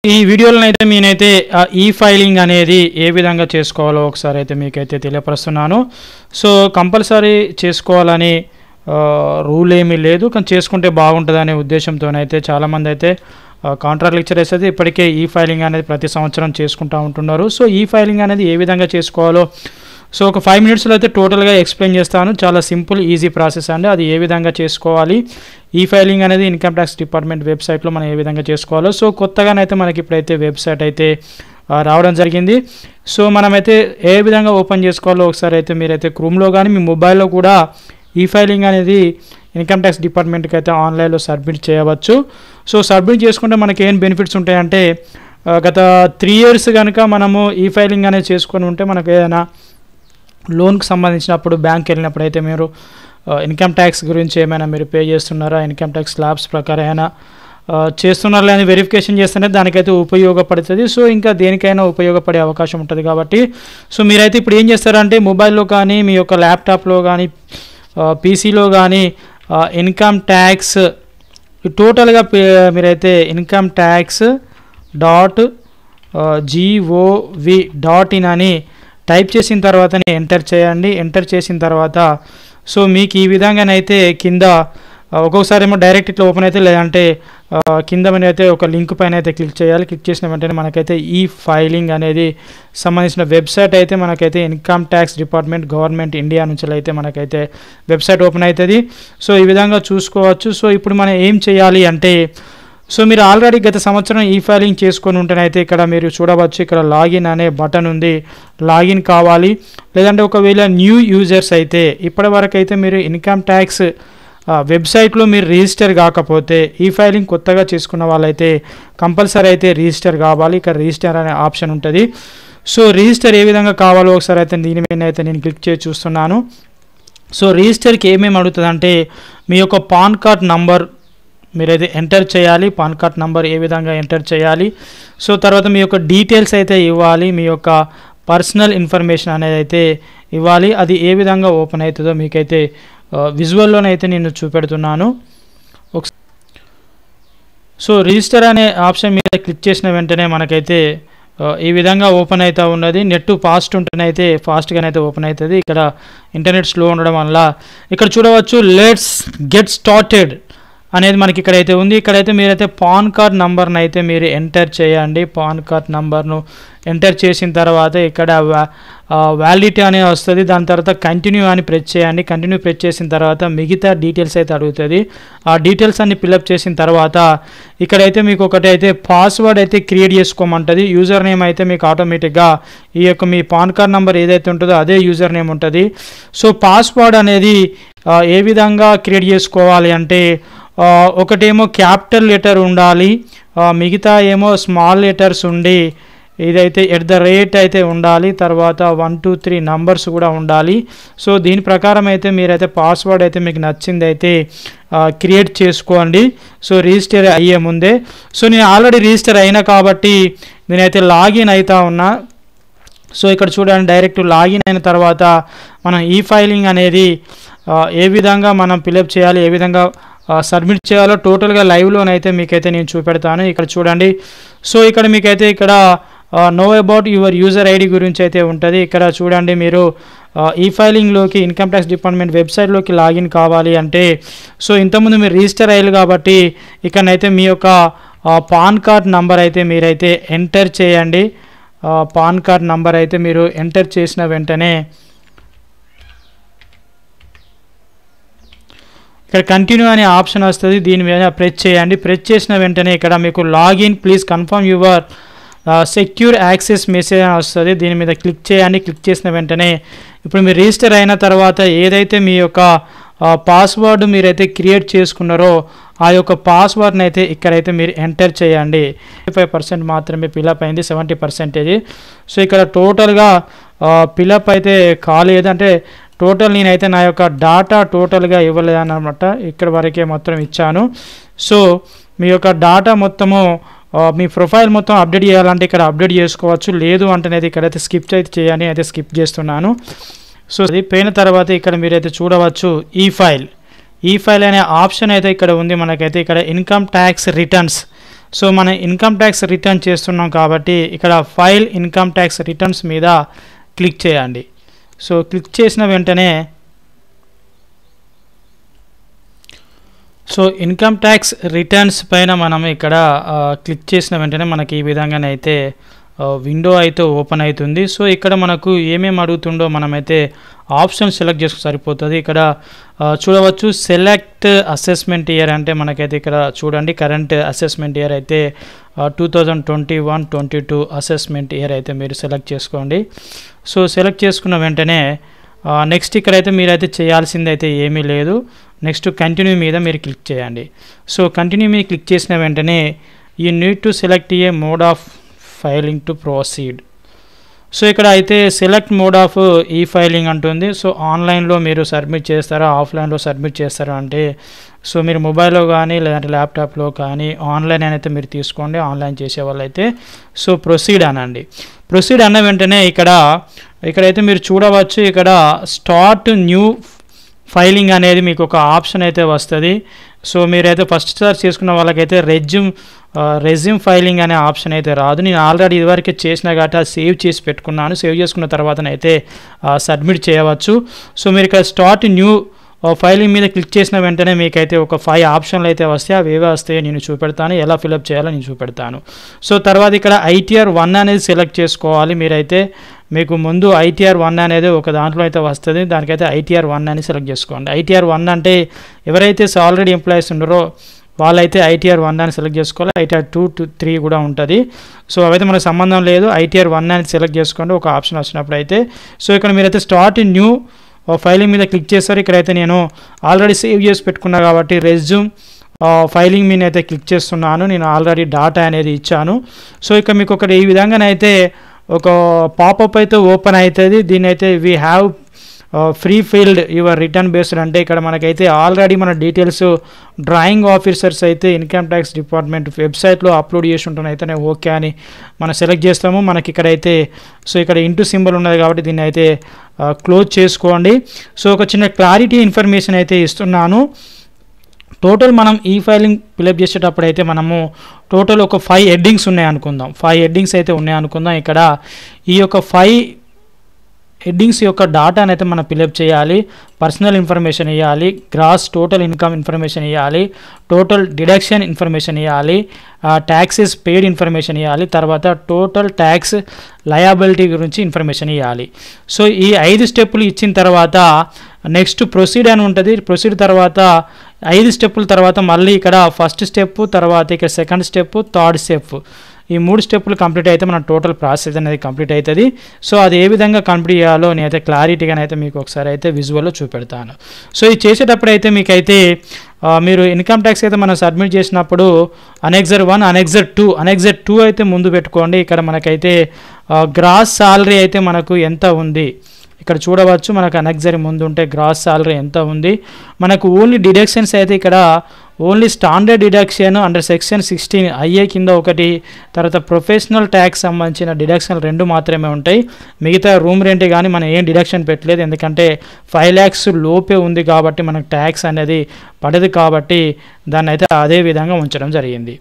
ఈ వీడియోలో అయితే నేనైతే ఈ ఫైలింగ్ అనేది ఏ విధంగా చేసుకోవాలో ఒకసారి అయితే మీకైతే తెలియపరుస్తున్నాను. సో కంపల్సరీ చేసుకోవాలని రూల్ ఏమీ లేదు, కానీ చేసుకుంటే బాగుంటుందనే ఉద్దేశంతోనైతే చాలామంది అయితే కాంట్రాక్ట్ లెక్చరర్స్ అయితే ఇప్పటికే ఈ ఫైలింగ్ అనేది ప్రతి సంవత్సరం చేసుకుంటూ ఉంటున్నారు. సో ఈ ఫైలింగ్ అనేది ఏ విధంగా చేసుకోవాలో సో ఒక 5 మినిట్స్లో అయితే టోటల్గా ఎక్స్ప్లెయిన్ చేస్తాను. చాలా సింపుల్ ఈజీ ప్రాసెస్ అండి. అది ఏ విధంగా చేసుకోవాలి, ఈ ఫైలింగ్ అనేది ఇన్కమ్ ట్యాక్స్ డిపార్ట్మెంట్ వెబ్సైట్లో మనం ఏ విధంగా చేసుకోవాలో. సో కొత్తగానైతే మనకి ఇప్పుడైతే వెబ్సైట్ అయితే రావడం జరిగింది. సో మనమైతే ఏ విధంగా ఓపెన్ చేసుకోవాలో ఒకసారి అయితే మీరైతే క్రోమ్లో కానీ మీ మొబైల్లో కూడా ఈ ఫైలింగ్ అనేది ఇన్కమ్ ట్యాక్స్ డిపార్ట్మెంట్కి అయితే ఆన్లైన్లో సబ్మిట్ చేయవచ్చు. సో సబ్మిట్ చేసుకుంటే మనకి ఏం బెనిఫిట్స్ ఉంటాయంటే గత 3 ఇయర్స్ కనుక మనము ఈ ఫైలింగ్ అనేది చేసుకొని ఉంటే మనకు ఏదైనా లోన్కి సంబంధించినప్పుడు బ్యాంక్కి వెళ్ళినప్పుడు అయితే మీరు ఇన్కమ్ ట్యాక్స్ గురించి ఏమైనా మీరు పే చేస్తున్నారా, ఇన్కమ్ ట్యాక్స్ స్లాబ్స్ ప్రకారం ఏమైనా చేస్తున్నారా అని వెరిఫికేషన్ చేస్తేనే దానికైతే ఉపయోగపడుతుంది. సో ఇంకా దేనికైనా ఉపయోగపడే అవకాశం ఉంటుంది కాబట్టి సో మీరైతే ఇప్పుడు ఏం చేస్తారంటే మొబైల్లో కానీ మీ యొక్క ల్యాప్టాప్లో కానీ పీసీలో కానీ ఇన్కమ్ ట్యాక్స్ టోటల్గా మీరైతే ఇన్కమ్ ట్యాక్స్ .gov.in అని టైప్ చేసిన తర్వాత ఎంటర్ చేయండి. ఎంటర్ చేసిన తర్వాత సో మీకు ఈ విధంగానైతే కింద ఒక్కొక్కసారి ఏమో డైరెక్ట్ ఇట్లా ఓపెన్ అయితే, లేదంటే కింద అయితే ఒక లింక్ పైన అయితే క్లిక్ చేయాలి. క్లిక్ చేసిన వెంటనే మనకైతే ఈ ఫైలింగ్ అనేది సంబంధించిన వెబ్సైట్ అయితే మనకైతే income tax department government India నుంచి అయితే మనకైతే వెబ్సైట్ ఓపెన్ అవుతుంది. సో ఈ విధంగా చూసుకోవచ్చు. సో ఇప్పుడు మనం ఏం చేయాలి అంటే సో మీరు ఆల్రెడీ గత సంవత్సరం ఈ ఫైలింగ్ చేసుకొని ఉంటేనైతే ఇక్కడ మీరు చూడవచ్చు, ఇక్కడ లాగిన్ అనే బటన్ ఉంది. లాగిన్ కావాలి. లేదంటే ఒకవేళ న్యూ యూజర్స్ అయితే ఇప్పటి వరకు అయితే మీరు ఇన్కమ్ ట్యాక్స్ వెబ్సైట్లో మీరు రిజిస్టర్ కాకపోతే ఈ ఫైలింగ్ కొత్తగా చేసుకున్న వాళ్ళైతే కంపల్సరీ అయితే రిజిస్టర్ కావాలి. ఇక్కడ రిజిస్టర్ అనే ఆప్షన్ ఉంటుంది. సో రిజిస్టర్ ఏ విధంగా కావాలో ఒకసారి అయితే దీని మీద అయితే నేను క్లిక్ చేసి చూస్తున్నాను. సో రిజిస్టర్కి ఏమేమి అడుగుతుందంటే మీ యొక్క పాన్ కార్డ్ నంబర్ మీరైతే ఎంటర్ చేయాలి. పాన్ కార్డ్ నంబర్ ఏ విధంగా ఎంటర్ చేయాలి. సో తర్వాత మీ యొక్క డీటెయిల్స్ అయితే ఇవ్వాలి. మీ యొక్క పర్సనల్ ఇన్ఫర్మేషన్ అనేది అయితే ఇవ్వాలి. అది ఏ విధంగా ఓపెన్ అవుతుందో మీకైతే విజువల్లోనైతే నేను చూపెడుతున్నాను. సో రిజిస్టర్ అనే ఆప్షన్ మీద క్లిక్ చేసిన వెంటనే మనకైతే ఈ విధంగా ఓపెన్ అవుతూ ఉన్నది. నెట్ ఫాస్ట్ ఉంటేనైతే ఫాస్ట్గానైతే ఓపెన్ అవుతుంది. ఇక్కడ ఇంటర్నెట్ స్లో ఉండడం వల్ల ఇక్కడ చూడవచ్చు లెట్స్ గెట్ స్టార్టెడ్ అనేది మనకి ఇక్కడైతే ఉంది. ఇక్కడైతే మీరైతే పాన్ కార్డ్ నంబర్ని అయితే మీరు ఎంటర్ చేయండి. పాన్ కార్డ్ నంబర్ను ఎంటర్ చేసిన తర్వాత ఇక్కడ వ్యాలిడిటీ అనేది వస్తుంది. దాని తర్వాత కంటిన్యూ అని ప్రెస్ చేయండి. కంటిన్యూ ప్రెస్ చేసిన తర్వాత మిగతా డీటెయిల్స్ అయితే అడుగుతుంది. ఆ డీటెయిల్స్ అన్ని ఫిల్అప్ చేసిన తర్వాత ఇక్కడైతే మీకు ఒకటి అయితే పాస్వర్డ్ అయితే క్రియేట్ చేసుకోమంటుంది. యూజర్ నేమ్ అయితే మీకు ఆటోమేటిక్గా ఈ యొక్క మీ పాన్ కార్డ్ నెంబర్ ఏదైతే ఉంటుందో అదే యూజర్ నేమ్ ఉంటుంది. సో పాస్వర్డ్ అనేది ఏ విధంగా క్రియేట్ చేసుకోవాలి అంటే ఒకటేమో క్యాపిటల్ లెటర్ ఉండాలి, మిగతా ఏమో స్మాల్ లెటర్స్ ఉండి ఇదైతే @ అయితే ఉండాలి. తర్వాత 1 2 3 నంబర్స్ కూడా ఉండాలి. సో దీని ప్రకారం అయితే మీరైతే పాస్వర్డ్ అయితే మీకు నచ్చింది అయితే క్రియేట్ చేసుకోండి. సో రిజిస్టర్ అయ్యే ముందే సో నేను ఆల్రెడీ రిజిస్టర్ అయినా కాబట్టి నేనైతే లాగిన్ అవుతా ఉన్నా. సో ఇక్కడ చూడండి, డైరెక్ట్ లాగిన్ అయిన తర్వాత మనం ఈ ఫైలింగ్ అనేది ఏ విధంగా మనం ఫిలప్ చేయాలి, ఏ విధంగా సబ్మిట్ చేయాలో టోటల్గా లైవ్లోనైతే మీకైతే నేను చూపెడతాను. ఇక్కడ చూడండి. సో ఇక్కడ మీకైతే ఇక్కడ know about your user ID గురించి అయితే ఉంటుంది. ఇక్కడ చూడండి, మీరు ఈ ఫైలింగ్లోకి ఇన్కమ్ ట్యాక్స్ డిపార్ట్మెంట్ వెబ్సైట్లోకి లాగిన్ కావాలి అంటే సో ఇంతకుముందు మీరు రిజిస్టర్ అయ్యారు కాబట్టి ఇక్కడనైతే మీ యొక్క పాన్ కార్డ్ నంబర్ అయితే మీరైతే ఎంటర్ చేయండి. పాన్ కార్డ్ నంబర్ అయితే మీరు ఎంటర్ చేసిన వెంటనే ఇక్కడ కంటిన్యూ అనే ఆప్షన్ వస్తుంది. దీని మీద ప్రెస్ చేయండి. ప్రెస్ చేసిన వెంటనే ఇక్కడ మీకు login please confirm your secure access message అని వస్తుంది. దీని మీద క్లిక్ చేయండి. క్లిక్ చేసిన వెంటనే ఇప్పుడు మీరు రిజిస్టర్ అయిన తర్వాత ఏదైతే మీ యొక్క పాస్వర్డ్ మీరైతే క్రియేట్ చేసుకున్నారో ఆ యొక్క పాస్వర్డ్ని అయితే ఇక్కడైతే మీరు ఎంటర్ చేయండి. 55% మాత్రమే ఫిలప్ అయింది, 70%. సో ఇక్కడ టోటల్గా ఫిలప్ అయితే కాలేదు. అంటే టోటల్ నేనైతే నా యొక్క డాటా టోటల్గా ఇవ్వలేదన్నమాట. ఇక్కడ వరకే మొత్తం ఇచ్చాను. సో మీ యొక్క డాటా మొత్తము మీ ప్రొఫైల్ మొత్తం అప్డేట్ చేయాలంటే ఇక్కడ అప్డేట్ చేసుకోవచ్చు. లేదు అంటేనైతే ఇక్కడైతే స్కిప్ అయితే చేయాలి, అయితే స్కిప్ చేస్తున్నాను. సో అది పోయిన తర్వాత ఇక్కడ మీరైతే చూడవచ్చు ఈ ఫైల్ అనే ఆప్షన్ అయితే ఇక్కడ ఉంది. మనకైతే ఇక్కడ ఇన్కమ్ ట్యాక్స్ రిటర్న్స్ సో మన ఇన్కమ్ ట్యాక్స్ రిటర్న్ చేస్తున్నాం కాబట్టి ఇక్కడ ఫైల్ ఇన్కమ్ ట్యాక్స్ రిటర్న్స్ మీద క్లిక్ చేయండి. సో క్లిక్ చేసిన వెంటనే సో ఇన్కమ్ ట్యాక్స్ రిటర్న్స్ పైన మనం ఇక్కడ క్లిక్ చేసిన వెంటనే మనకి ఈ విధంగానైతే విండో అయితే ఓపెన్ అవుతుంది. సో ఇక్కడ మనకు ఏమేమి అడుగుతుండో మనమైతే ఆప్షన్ సెలెక్ట్ చేసుకు సరిపోతుంది. ఇక్కడ చూడవచ్చు సెలెక్ట్ అసెస్మెంట్ ఇయర్ అంటే మనకైతే ఇక్కడ చూడండి కరెంట్ అసెస్మెంట్ ఇయర్ అయితే 2021-22 అసెస్మెంట్ ఇయర్ అయితే మీరు సెలెక్ట్ చేసుకోండి. సో సెలెక్ట్ చేసుకున్న వెంటనే నెక్స్ట్ ఇక్కడైతే మీరైతే చేయాల్సింది అయితే ఏమీ లేదు. నెక్స్ట్ కంటిన్యూ మీద మీరు క్లిక్ చేయండి. సో కంటిన్యూ మీద క్లిక్ చేసిన వెంటనే you need to select A mode of filing to proceed. So ఇక్కడ అయితే సెలెక్ట్ మోడ్ ఆఫ్ ఈ ఫైలింగ్ అంటుంది. సో ఆన్లైన్లో మీరు సబ్మిట్ చేస్తారా ఆఫ్లైన్లో సబ్మిట్ చేస్తారా అంటే సో మీరు మొబైల్లో కానీ లేదంటే ల్యాప్టాప్లో కానీ ఆన్లైన్ అయితే మీరు తీసుకోండి. ఆన్లైన్ చేసే వాళ్ళైతే సో ప్రొసీడ్ అనండి. ప్రొసీడ్ అన్న వెంటనే ఇక్కడైతే మీరు చూడవచ్చు ఇక్కడ స్టార్ట్ న్యూ ఫైలింగ్ అనేది మీకు ఒక ఆప్షన్ అయితే వస్తుంది. సో మీరైతే ఫస్ట్ సారి చేసుకున్న వాళ్ళకైతే రెజ్యూమ్ ఫైలింగ్ అనే ఆప్షన్ అయితే రాదు. నేను ఆల్రెడీ ఇదివరకే చేసిన కాబట్టి అది సేవ్ చేసి పెట్టుకున్నాను. సేవ్ చేసుకున్న తర్వాతనైతే సబ్మిట్ చేయవచ్చు. సో మీరు ఇక్కడ స్టార్ట్ న్యూ ఫైలింగ్ మీద క్లిక్ చేసిన వెంటనే మీకైతే ఒక 5 ఆప్షన్లు అయితే వస్తాయి. అవి ఏవే వస్తాయో నేను చూపెడతాను, ఎలా ఫిలప్ చేయాలో నేను చూపెడతాను. సో తర్వాత ఇక్కడ ITR 1 అనేది సెలెక్ట్ చేసుకోవాలి. మీరైతే మీకు ముందు ITR 1 అనేది ఒక దాంట్లో అయితే వస్తుంది. దానికైతే ITR 1 అని సెలెక్ట్ చేసుకోండి. ITR 1 అంటే ఎవరైతే ఆల్రెడీ ఎంప్లాయీస్ ఉన్నారో వాళ్ళైతే ITR 1 అని సెలెక్ట్ చేసుకోవాలి. ITR 2 to 3 కూడా ఉంటుంది. సో అవైతే మనకు సంబంధం లేదు. ITR 1 అని సెలెక్ట్ చేసుకోండి ఒక ఆప్షన్ వచ్చినప్పుడు అయితే. సో ఇక్కడ మీరైతే స్టార్ట్ న్యూ ఫైలింగ్ మీద క్లిక్ చేస్తారు. ఇక్కడైతే నేను ఆల్రెడీ సేవ్ చేసి పెట్టుకున్నా కాబట్టి రెజ్యూమ్ ఫైలింగ్ మీద అయితే క్లిక్ చేస్తున్నాను. నేను ఆల్రెడీ డాటా అనేది ఇచ్చాను. సో ఇక మీకు ఒకటి ఈ విధంగానైతే ఒక పాపప్ అయితే ఓపెన్ అవుతుంది. దీని అయితే we have free field your return based అంటే ఇక్కడ మనకైతే ఆల్రెడీ మన డీటెయిల్స్ డ్రాయింగ్ ఆఫీసర్స్ అయితే ఇన్కమ్ ట్యాక్స్ డిపార్ట్మెంట్ వెబ్సైట్లో అప్లోడ్ చేసి ఉంటున్నాయి. అయితే ఓకే అని మనం సెలెక్ట్ చేస్తాము. మనకి ఇక్కడైతే సో ఇక్కడ ఇంటూ సింబల్ ఉన్నది కాబట్టి దీన్ని అయితే క్లోజ్ చేసుకోండి. సో ఒక చిన్న క్లారిటీ ఇన్ఫర్మేషన్ అయితే ఇస్తున్నాను. టోటల్ మనం ఈ ఫైలింగ్ ఫిలప్ చేసేటప్పుడు అయితే మనము టోటల్ ఒక 5 హెడ్డింగ్స్ ఉన్నాయి అనుకుందాం. 5 హెడ్డింగ్స్ అయితే ఉన్నాయి అనుకుందాం. ఇక్కడ ఈ యొక్క 5 హెడ్డింగ్స్ యొక్క డాటాని అయితే మనం ఫిలప్ చేయాలి. పర్సనల్ ఇన్ఫర్మేషన్ ఇవ్వాలి, గ్రాస్ టోటల్ ఇన్కమ్ ఇన్ఫర్మేషన్ ఇవ్వాలి, టోటల్ డిడక్షన్ ఇన్ఫర్మేషన్ ఇవ్వాలి, ట్యాక్సెస్ పెయిడ్ ఇన్ఫర్మేషన్ ఇవ్వాలి, తర్వాత టోటల్ ట్యాక్స్ లయబిలిటీ గురించి ఇన్ఫర్మేషన్ ఇవ్వాలి. సో ఈ 5 స్టెప్పులు ఇచ్చిన తర్వాత నెక్స్ట్ ప్రొసీడ్ అని ఉంటుంది. ప్రొసీడ్ తర్వాత 5 స్టెప్పుల తర్వాత మళ్ళీ ఇక్కడ ఫస్ట్ స్టెప్, తర్వాత ఇక్కడ సెకండ్ స్టెప్, థర్డ్ స్టెప్, ఈ 3 స్టెప్పులు కంప్లీట్ అయితే మన టోటల్ ప్రాసెస్ అనేది కంప్లీట్ అవుతుంది. సో అది ఏ విధంగా కంప్లీట్ చేయాలో నేనైతే క్లారిటీగానైతే మీకు ఒకసారి అయితే విజువల్లో చూపెడతాను. సో ఇది చేసేటప్పుడు అయితే మీకైతే మీరు ఇన్కమ్ ట్యాక్స్ అయితే మనం సబ్మిట్ చేసినప్పుడు అనెక్సర్ 1, అనెక్సర్ 2 అయితే ముందు పెట్టుకోండి. ఇక్కడ మనకైతే గ్రాస్ సాలరీ అయితే మనకు ఎంత ఉంది ఇక్కడ చూడవచ్చు. మనకు అనెక్సర్ ముందు ఉంటే గ్రాస్ సాలరీ ఎంత ఉంది. మనకు ఓన్లీ డిడక్షన్స్ అయితే ఇక్కడ only standard deduction under section 16 IA కింద ఒకటి, తర్వాత ప్రొఫెషనల్ ట్యాక్స్ సంబంధించిన డిడక్షన్లు 2 మాత్రమే ఉంటాయి. మిగతా రూమ్ రెంట్ కానీ మనం ఏం డిడక్షన్ పెట్టలేదు. ఎందుకంటే 5 lakhs లోపే ఉంది కాబట్టి మనకు ట్యాక్స్ అనేది పడదు కాబట్టి దాన్ని అయితే అదే విధంగా ఉంచడం జరిగింది.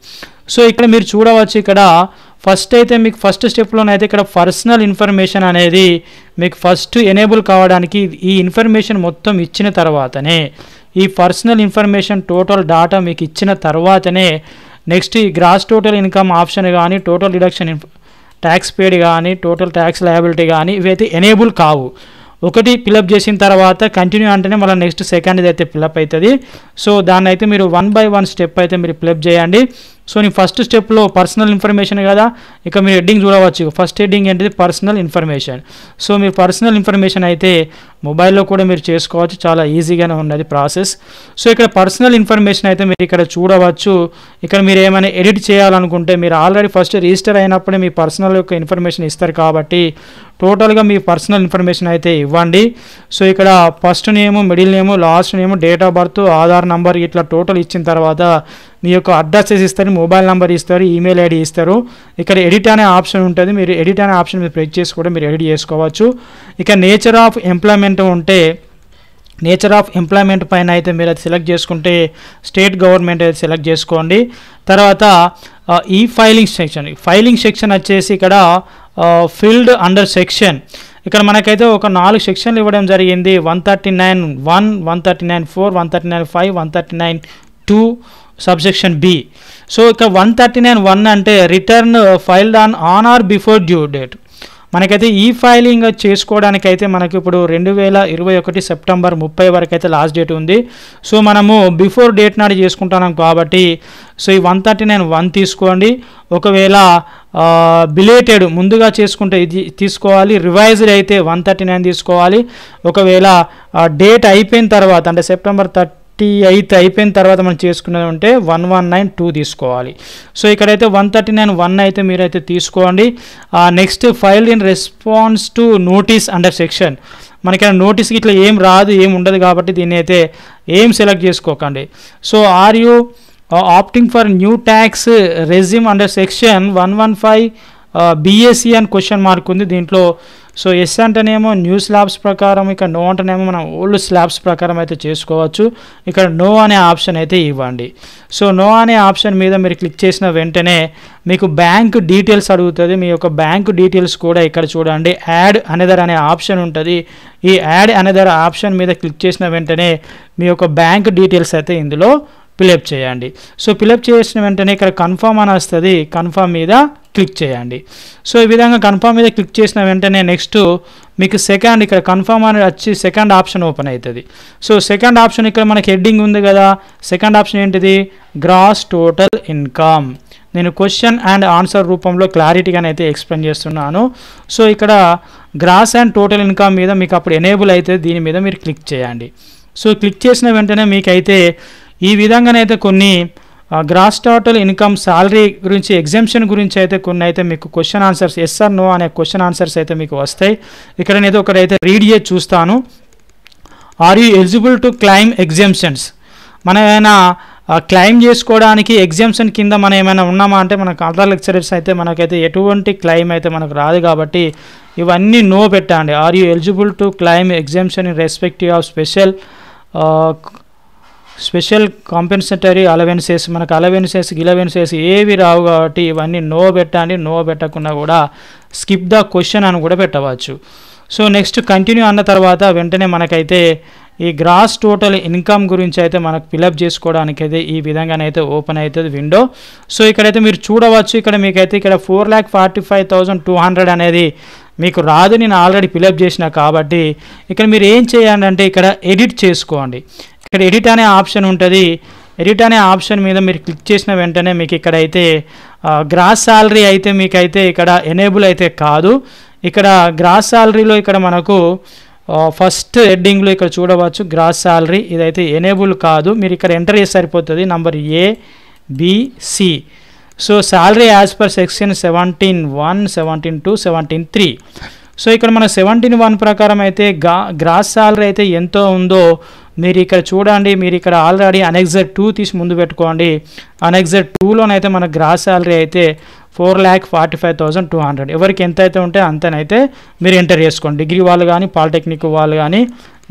సో ఇక్కడ మీరు చూడవచ్చు. ఇక్కడ ఫస్ట్ అయితే మీకు ఫస్ట్ స్టెప్లోనైతే ఇక్కడ పర్సనల్ ఇన్ఫర్మేషన్ అనేది మీకు ఫస్ట్ ఎనేబుల్ కావడానికి ఈ ఇన్ఫర్మేషన్ మొత్తం ఇచ్చిన తర్వాతనే, ఈ పర్సనల్ ఇన్ఫర్మేషన్ టోటల్ డాటా మీకు ఇచ్చిన తర్వాతనే నెక్స్ట్ ఈ గ్రాస్ టోటల్ ఇన్కమ్ ఆప్షన్ కానీ, టోటల్ డిడక్షన్ ట్యాక్స్ పేడ్ కానీ, టోటల్ ట్యాక్స్ లయబిలిటీ కానీ ఇవైతే ఎనేబుల్ కావు. ఒకటి ఫిలప్ చేసిన తర్వాత కంటిన్యూ అంటేనే మళ్ళీ నెక్స్ట్ సెకండ్ అయితే ఫిలప్ అవుతుంది. సో దాన్ని అయితే మీరు 1 by 1 స్టెప్ అయితే మీరు ఫిలప్ చేయండి. సో నేను ఫస్ట్ స్టెప్లో పర్సనల్ ఇన్ఫర్మేషన్ కదా, ఇక మీరు హెడ్డింగ్ చూడవచ్చు. ఫస్ట్ హెడ్డింగ్ ఏంటిది పర్సనల్ ఇన్ఫర్మేషన్. సో మీరు పర్సనల్ ఇన్ఫర్మేషన్ అయితే మొబైల్లో కూడా మీరు చేసుకోవచ్చు, చాలా ఈజీగానే ఉన్నది ప్రాసెస్. సో ఇక్కడ పర్సనల్ ఇన్ఫర్మేషన్ అయితే మీరు ఇక్కడ చూడవచ్చు. ఇక్కడ మీరు ఏమైనా ఎడిట్ చేయాలనుకుంటే మీరు ఆల్రెడీ ఫస్ట్ రిజిస్టర్ అయినప్పుడే మీ పర్సనల్ యొక్క ఇన్ఫర్మేషన్ ఇస్తారు కాబట్టి టోటల్గా మీ పర్సనల్ ఇన్ఫర్మేషన్ అయితే ఇవ్వండి. సో ఇక్కడ first name, middle name, last name, date of birth, Aadhaar number ఇట్లా టోటల్ ఇచ్చిన తర్వాత మీ యొక్క అడ్రసెస్ ఇస్తారు, మొబైల్ నెంబర్ ఇస్తారు, ఈమెయిల్ ఐడి ఇస్తారు. ఇక్కడ ఎడిట్ అనే ఆప్షన్ ఉంటుంది. మీరు ఎడిట్ అనే ఆప్షన్ మీద ప్రెస్ చేసి కూడా మీరు ఎడిట్ చేసుకోవచ్చు. ఇక నేచర్ ఆఫ్ ఎంప్లాయ్మెంట్ ఉంటే నేచర్ ఆఫ్ ఎంప్లాయ్మెంట్ పైన అయితే మీరు అది సెలెక్ట్ చేసుకుంటే స్టేట్ గవర్నమెంట్ అయితే సెలెక్ట్ చేసుకోండి. తర్వాత ఈ ఫైలింగ్ సెక్షన్ వచ్చేసి ఇక్కడ ఫీల్డ్ అండర్ సెక్షన్ ఇక్కడ మనకైతే ఒక 4 సెక్షన్లు ఇవ్వడం జరిగింది. 139(1), 139(4), 139(5), 139(2) సబ్సెక్షన్ బి. సో ఇక 139(1) అంటే return filed on are before due date. మనకైతే ఈ ఫైలింగ్ చేసుకోవడానికైతే మనకి ఇప్పుడు 2021 సెప్టెంబర్ 30 వరకు అయితే లాస్ట్ డేట్ ఉంది. సో మనము బిఫోర్ డేట్ నాడు చేసుకుంటున్నాం కాబట్టి సో ఈ 139(1) తీసుకోండి. ఒకవేళ బిలేటెడ్ ముందుగా చేసుకుంటే ఇది తీసుకోవాలి. రివైజ్డ్ అయితే 139 తీసుకోవాలి. ఒకవేళ డేట్ అయిపోయిన తర్వాత అంటే సెప్టెంబర్ 38 అయిపోయిన తర్వాత మనం చేసుకున్నది ఉంటే 119(2) తీసుకోవాలి. సో ఇక్కడైతే 139(1) అయితే మీరైతే తీసుకోండి. Next filed in response to notice under section. మనకి నోటీస్కి ఇట్లా ఏం రాదు, ఏం ఉండదు కాబట్టి దీన్ని అయితే ఏం సెలెక్ట్ చేసుకోకండి. So are you opting for new tax regime under section 115 BAC అని క్వశ్చన్ మార్క్ ఉంది దీంట్లో. సో ఎస్ అంటేనేమో న్యూ స్లాబ్స్ ప్రకారం, ఇక నో అంటేనేమో మనం ఓల్డ్ స్లాబ్స్ ప్రకారం అయితే చేసుకోవచ్చు. ఇక్కడ నో అనే ఆప్షన్ అయితే ఇవ్వండి. సో నో అనే ఆప్షన్ మీద మీరు క్లిక్ చేసిన వెంటనే మీకు బ్యాంక్ డీటెయిల్స్ అడుగుతుంది. మీ యొక్క బ్యాంక్ డీటెయిల్స్ కూడా ఇక్కడ చూడండి యాడ్ అనదర్ అనే ఆప్షన్ ఉంటుంది. ఈ యాడ్ అనదర్ ఆప్షన్ మీద క్లిక్ చేసిన వెంటనే మీ యొక్క బ్యాంక్ డీటెయిల్స్ అయితే ఇందులో ఫిలప్ చేయండి. సో ఫిలప్ చేసిన వెంటనే ఇక్కడ కన్ఫర్మ్ అని వస్తుంది. కన్ఫర్మ్ మీద క్లిక్ చేయండి. సో ఈ విధంగా కన్ఫర్మ్ మీద క్లిక్ చేసిన వెంటనే నెక్స్ట్ మీకు సెకండ్ ఇక్కడ కన్ఫర్మ్ అని వచ్చి సెకండ్ ఆప్షన్ ఓపెన్ అవుతుంది. సో సెకండ్ ఆప్షన్ ఇక్కడ మనకి హెడ్డింగ్ ఉంది కదా, సెకండ్ ఆప్షన్ ఏంటిది? Gross total income. నేను క్వశ్చన్ అండ్ ఆన్సర్ రూపంలో క్లారిటీగానైతే ఎక్స్ప్లెయిన్ చేస్తున్నాను. సో ఇక్కడ గ్రాస్ అండ్ టోటల్ ఇన్కమ్ మీద మీకు అప్పుడు ఎనేబుల్ అయితే దీని మీద మీరు క్లిక్ చేయండి. సో క్లిక్ చేసిన వెంటనే మీకైతే ఈ విధంగానైతే కొన్ని గ్రాస్ టోటల్ ఇన్కమ్ సాలరీ గురించి ఎగ్జామ్షన్ గురించి అయితే కొన్ని అయితే మీకు question answers yes or no అనే క్వశ్చన్ ఆన్సర్స్ అయితే మీకు వస్తాయి. ఇక్కడ నేను ఒకటైతే రీడ్ చేసి చూస్తాను. Are you eligible to claim exemptions? మనం ఏమైనా క్లైమ్ చేసుకోవడానికి ఎగ్జామ్షన్ కింద మనం ఏమైనా ఉన్నామా అంటే మనకు అదర్ లెక్చరర్స్ అయితే మనకైతే ఎటువంటి క్లైమ్ అయితే మనకు రాదు కాబట్టి ఇవన్నీ నో పెట్టండి. Are you eligible to claim exemption in respective of special compensatory allowances. మనకు అలవెన్సెస్ ఏవి రావు కాబట్టి ఇవన్నీ నో పెట్టండి. నో పెట్టకుండా కూడా స్కిప్ ద క్వశ్చన్ అని కూడా పెట్టవచ్చు. సో నెక్స్ట్ కంటిన్యూ అన్న తర్వాత వెంటనే మనకైతే ఈ గ్రాస్ టోటల్ ఇన్కమ్ గురించి అయితే మనకు ఫిలప్ చేసుకోవడానికి అయితే ఈ విధంగానైతే ఓపెన్ అవుతుంది విండో. సో ఇక్కడైతే మీరు చూడవచ్చు. ఇక్కడ మీకైతే ఇక్కడ 4,45,200 అనేది మీకు రాదు. నేను ఆల్రెడీ ఫిలప్ చేసిన కాబట్టి ఇక్కడ మీరు ఏం చేయాలి అంటే ఇక్కడ ఎడిట్ చేసుకోండి. ఇక్కడ ఎడిట్ అనే ఆప్షన్ ఉంటుంది. ఎడిట్ అనే ఆప్షన్ మీద మీరు క్లిక్ చేసిన వెంటనే మీకు ఇక్కడైతే గ్రాస్ సాలరీ అయితే మీకైతే ఇక్కడ ఎనేబుల్ అయితే కాదు. ఇక్కడ గ్రాస్ సాలరీలో ఇక్కడ మనకు ఫస్ట్ హెడ్డింగ్లో ఇక్కడ చూడవచ్చు గ్రాస్ సాలరీ, ఇదైతే ఎనేబుల్ కాదు. మీరు ఇక్కడ ఎంటర్ చేసి సరిపోతుంది number ABC. So salary as per section 17(1), 17(2), 17(3). So ఇక్కడ మన 17(1) ప్రకారం అయితే గ్రాస్ సాలరీ అయితే ఎంతో ఉందో మీరు ఇక్కడ చూడండి. మీరు ఇక్కడ ఆల్రెడీ అనెక్సర్ 2 తీసి ముందు పెట్టుకోండి. అనెక్సర్ 2లోనైతే మన గ్రాస్ సాలరీ అయితే 4,45,200. ఎవరికి ఎంత అయితే ఉంటే అంతనైతే మీరు ఎంటర్ చేసుకోండి. డిగ్రీ వాళ్ళు కానీ, పాలిటెక్నిక్ వాళ్ళు కానీ,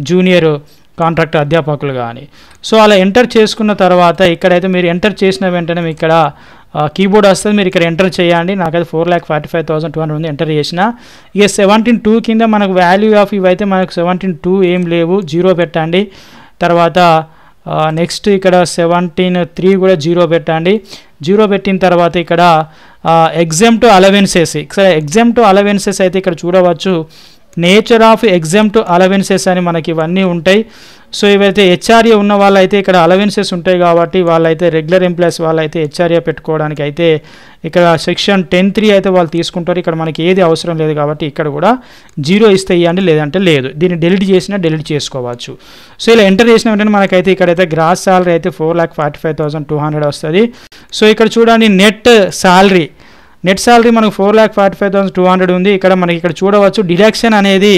జూనియర్ కాంట్రాక్ట్ అధ్యాపకులు కానీ. సో అలా ఎంటర్ చేసుకున్న తర్వాత ఇక్కడైతే మీరు ఎంటర్ చేసిన వెంటనే ఇక్కడ కీబోర్డ్ వస్తుంది. మీరు ఇక్కడ ఎంటర్ చేయండి. నాకైతే 4,45,200 ఉంది, ఎంటర్ చేసిన. ఇక 17(2) కింద మనకు వాల్యూ ఆఫ్ ఇవైతే మనకు 17(2) ఏం లేవు, 0 పెట్టండి. తర్వాత నెక్స్ట్ ఇక్కడ 17(3) కూడా 0 పెట్టండి. 0 పెట్టిన తర్వాత ఇక్కడ ఎగ్జామ్ట్ అలవెన్సెస్, ఇక్కడ ఎగ్జామ్ట్ అలవెన్సెస్ అయితే ఇక్కడ చూడవచ్చు. నేచర్ ఆఫ్ ఎగ్జామ్ట్ అలవెన్సెస్ అని మనకి ఇవన్నీ ఉంటాయి. సో ఇవైతే హెచ్ఆర్ఏ ఉన్న వాళ్ళైతే ఇక్కడ అలవెన్సెస్ ఉంటాయి కాబట్టి వాళ్ళైతే రెగ్యులర్ ఎంప్లాయీస్ వాళ్ళైతే హెచ్ఆర్ఏ పెట్టుకోవడానికి అయితే ఇక్కడ సెక్షన్ 10(3) అయితే వాళ్ళు తీసుకుంటారు. ఇక్కడ మనకి ఏది అవసరం లేదు కాబట్టి ఇక్కడ కూడా 0 ఇస్తే ఇవ్వండి, లేదంటే లేదు. దీన్ని డెలిట్ చేసినా డెలిట్ చేసుకోవచ్చు. సో ఇలా ఎంటర్ చేసిన వెంటనే మనకైతే ఇక్కడైతే గ్రాస్ సాలరీ అయితే 4,45,200 వస్తుంది. సో ఇక్కడ చూడండి నెట్ సాలరీ మనకు 4,45,200 ఉంది. ఇక్కడ మనకి ఇక్కడ చూడవచ్చు డిడక్షన్ అనేది.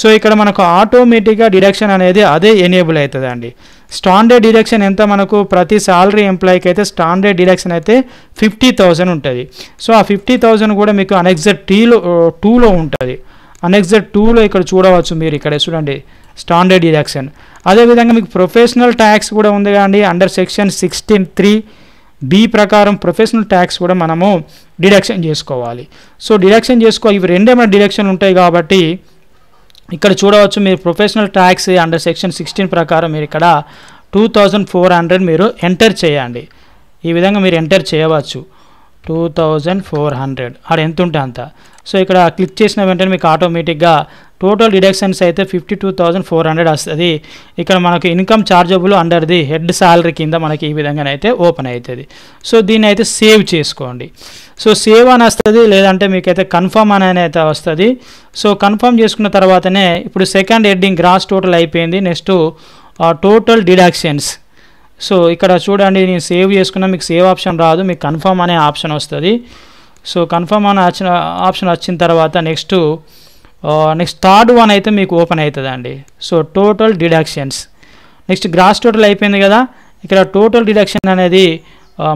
సో ఇక్కడ మనకు ఆటోమేటిక్గా డిడక్షన్ అనేది అదే ఎనేబుల్ అవుతుంది అండి. స్టాండర్డ్ డిడక్షన్ ఎంత మనకు ప్రతి సాలరీ ఎంప్లాయీకి అయితే స్టాండర్డ్ డిడక్షన్ అయితే 50,000 ఉంటుంది. సో ఆ 50,000 కూడా మీకు అనెక్సర్ 2లో ఉంటుంది. అనెక్సర్ 2లో ఇక్కడ చూడవచ్చు. మీరు ఇక్కడ చూడండి స్టాండర్డ్ డిడక్షన్. అదేవిధంగా మీకు ప్రొఫెషనల్ ట్యాక్స్ కూడా ఉంది కానీ అండర్ సెక్షన్ 16(3)B ప్రకారం ప్రొఫెషనల్ ట్యాక్స్ కూడా మనము డిడక్షన్ చేసుకోవాలి. సో డిడక్షన్ ఇవి రెండేమైనా డిడక్షన్ ఉంటాయి కాబట్టి ఇక్కడ చూడవచ్చు మీరు ప్రొఫెషనల్ ట్యాక్స్ అండర్ సెక్షన్ 16 ప్రకారం మీరు ఇక్కడ 2400 మీరు ఎంటర్ చేయండి. ఈ విధంగా మీరు ఎంటర్ చేయవచ్చు 2400 ఆడ ఎంత ఉంటే అంత. సో ఇక్కడ క్లిక్ చేసిన వెంటనే మీకు ఆటోమేటిక్గా టోటల్ డిడక్షన్స్ అయితే 52,400 వస్తుంది. ఇక్కడ మనకు income chargeable under the head salary కింద మనకి ఈ విధంగానైతే ఓపెన్ అవుతుంది. సో దీన్ని అయితే సేవ్ చేసుకోండి. సో సేవ్ అని వస్తుంది, లేదంటే మీకైతే కన్ఫర్మ్ అని అయితే వస్తుంది. సో కన్ఫర్మ్ చేసుకున్న తర్వాతనే ఇప్పుడు సెకండ్ హెడ్డింగ్ గ్రాస్ టోటల్ అయిపోయింది. Next total deductions. సో ఇక్కడ చూడండి నేను సేవ్ చేసుకున్నా, మీకు సేవ్ ఆప్షన్ రాదు, మీకు కన్ఫర్మ్ అనే ఆప్షన్ వస్తుంది. సో కన్ఫర్మ్ అనే ఆప్షన్ వచ్చిన తర్వాత నెక్స్ట్ థర్డ్ వన్ అయితే మీకు ఓపెన్ అవుతుందండి. So total deductions. Next gross total అయిపోయింది కదా, ఇక్కడ టోటల్ డిడక్షన్ అనేది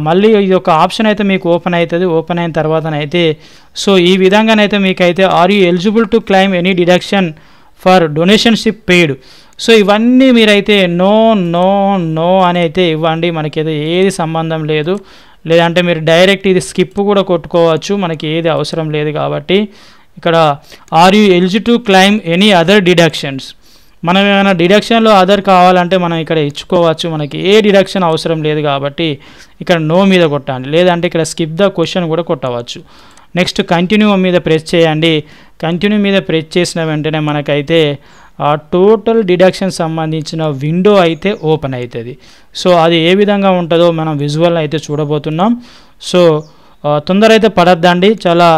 మళ్ళీ ఇది ఒక ఆప్షన్ అయితే మీకు ఓపెన్ అవుతుంది. ఓపెన్ అయిన తర్వాతనైతే సో ఈ విధంగానైతే మీకైతే are you eligible to claim any deduction for donations paid. So ఇవన్నీ మీరైతే నో నో నో అని అయితే ఇవ్వండి. మనకైతే ఏది సంబంధం లేదు, లేదంటే మీరు డైరెక్ట్ ఇది స్కిప్ కూడా కొట్టుకోవచ్చు, మనకి ఏది అవసరం లేదు. కాబట్టి ఇక్కడ are you eligible to claim any other deductions. మనం ఏమైనా డిడక్షన్లో అదర్ కావాలంటే మనం ఇక్కడ ఇచ్చుకోవచ్చు, మనకి ఏ డిడక్షన్ అవసరం లేదు కాబట్టి ఇక్కడ నో మీద కొట్టండి, లేదంటే ఇక్కడ స్కిప్ ద క్వశ్చన్ కూడా కొట్టవచ్చు. నెక్స్ట్ కంటిన్యూ మీద ప్రెస్ చేయండి. కంటిన్యూ మీద ప్రెస్ చేసిన వెంటనే మనకైతే ఆ టోటల్ డిడక్షన్ సంబంధించిన విండో అయితే ఓపెన్ అవుతుంది. సో అది ఏ విధంగా ఉంటుందో మనం విజువల్ అయితే చూడబోతున్నాం. సో తొందర అయితే పడద్దండి, చాలా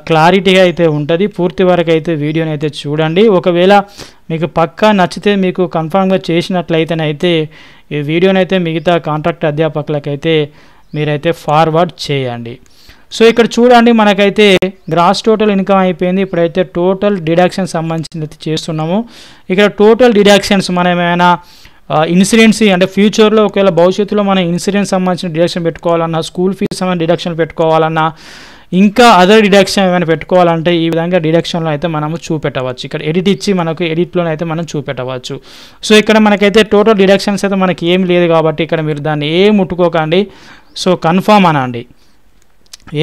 క్లారిటీగా అయితే ఉంటుంది. పూర్తి వరకు అయితే వీడియోని అయితే చూడండి. ఒకవేళ మీకు పక్కా నచ్చితే మీకు కన్ఫర్మ్గా చేసినట్లయితేనైతే ఈ వీడియోని అయితే మిగతా కాంట్రాక్ట్ అధ్యాపకులకైతే మీరైతే ఫార్వర్డ్ చేయండి. సో ఇక్కడ చూడండి మనకైతే గ్రాస్ టోటల్ ఇన్కమ్ అయిపోయింది. ఇప్పుడైతే టోటల్ డిడక్షన్ సంబంధించి చేస్తున్నాము. ఇక్కడ టోటల్ డిడక్షన్స్ మనం ఏమైనా ఇన్సూరెన్స్ అంటే ఫ్యూచర్లో ఒకవేళ భవిష్యత్తులో మనం ఇన్సూరెన్స్ సంబంధించిన డిడక్షన్ పెట్టుకోవాలన్నా, స్కూల్ ఫీజు సంబంధించిన డిడక్షన్ పెట్టుకోవాలన్నా, ఇంకా అదర్ డిడక్షన్ ఏమైనా పెట్టుకోవాలంటే ఈ విధంగా డిడక్షన్లో అయితే మనము చూపెట్టవచ్చు. ఇక్కడ ఎడిట్ ఇచ్చి మనకు ఎడిట్లోనైతే మనం చూపెట్టవచ్చు. సో ఇక్కడ మనకైతే టోటల్ డిడక్షన్స్ అయితే మనకి ఏం లేదు కాబట్టి ఇక్కడ మీరు దాన్ని ఏం ముట్టుకోకండి. సో కన్ఫర్మ్ అనండి,